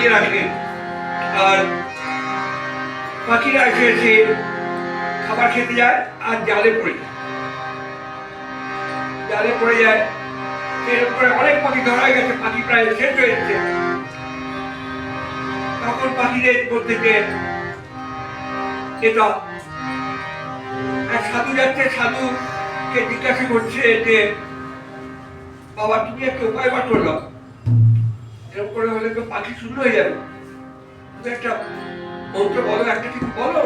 দিয়ে রাখেন। আর পাখিরা এসে এসে খাবার খেতে যায় আর জালে পড়ে যায়, জালে পড়ে যায়। এরপরে অনেক পাখি ধরা গেছে, পাখি প্রায় শেষ হয়ে যাচ্ছে। তখন পাখিদের বলতে যে এটা এক সাধু যাচ্ছে, সাধুকে জিজ্ঞাসা করছে যে বাবা তুমি একটা উপায় বার করলাম, এরকম করে হলে তো পাখি শূন্য হয়ে যাবে, তুমি একটা মন্ত্র বলো, একটা কিছু বলো।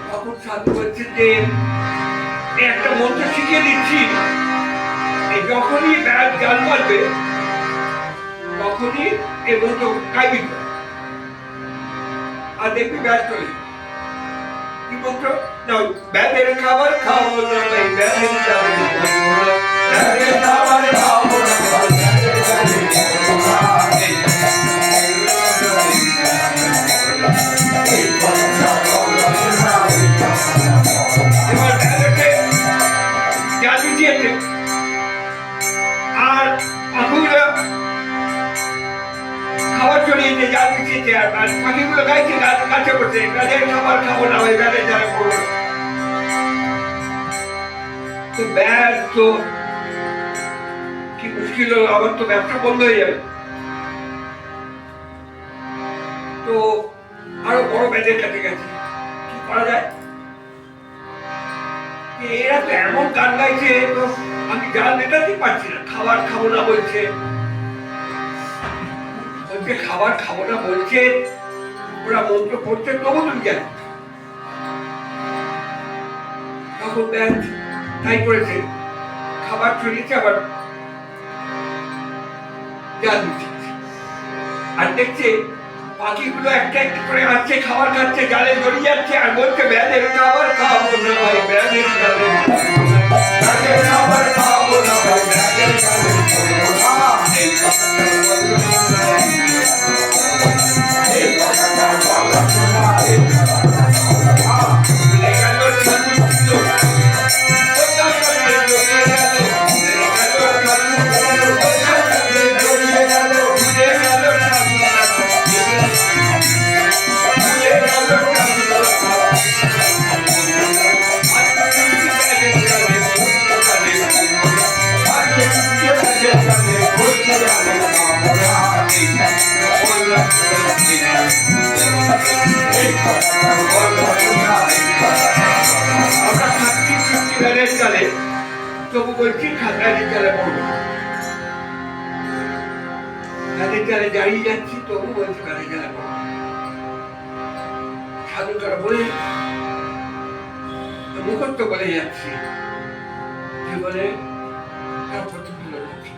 তখন সাধু বলছে যে একটা মন্ত্র শিখিয়ে দিচ্ছি, যখনই ব্যাগ জাল মারবে তখনই এ মন্ত্র কাইবি আর দেখবি ব্যাগ চলে। কি মন্ত্র? নাও, ব্যাগের খাবার খাবো না ভাই, ব্যাগের খাবার খাবো না, ব্যাগের খাবার খাবো না ভাই, এবার ব্যাগকে জাল বিছিয়েছে আর পাখিগুলো খাবার চড়িয়েছে, জাল বিছিয়েছে আর পাখিগুলো গাইছে, গাছে বসে ব্যাগের খাবার খাবো না ভাই, ব্যাগের জালে পড়বো না। তো ব্যাগ তো কি মুশকিল হলো, আমার তো ব্যবসা বন্ধ হয়ে যাবে। তো আরো বড় ব্যাগের কাছে গেছে, কি করা যায়? এরা তো এমন গান গাইছে, তো আমি জাল মেটাতেই পারছি না, খাবার খাবো না বলছে, খাবার খাবো না বলছে, ওরা মন্ত্র পড়ছে, তবু তুমি জানো। তখন ব্যাগ তাই করেছে, খাবার চড়িয়েছে আবার জাল বিছিয়েছে আর দেখছে পাখিগুলো একটা একটা করে আসছে, খাবার খাচ্ছে, জালে জড়িয়ে যাচ্ছে আর বলছে ব্যাগের খাবার খাবো না ভাই, ব্যাগের খাবার খাবো না ভাই, ব্যাগের জালে পড়বো না। তবু বলছি ব্যাগের জালে পড়বো, ব্যাগের জালে দাঁড়িয়ে যাচ্ছি, তবু বলছি ব্যাগের জালে পড়বো। সাধুকারা বলে মুখস্থ বলে যাচ্ছি, জীবনে তার প্রতিফলন হচ্ছে।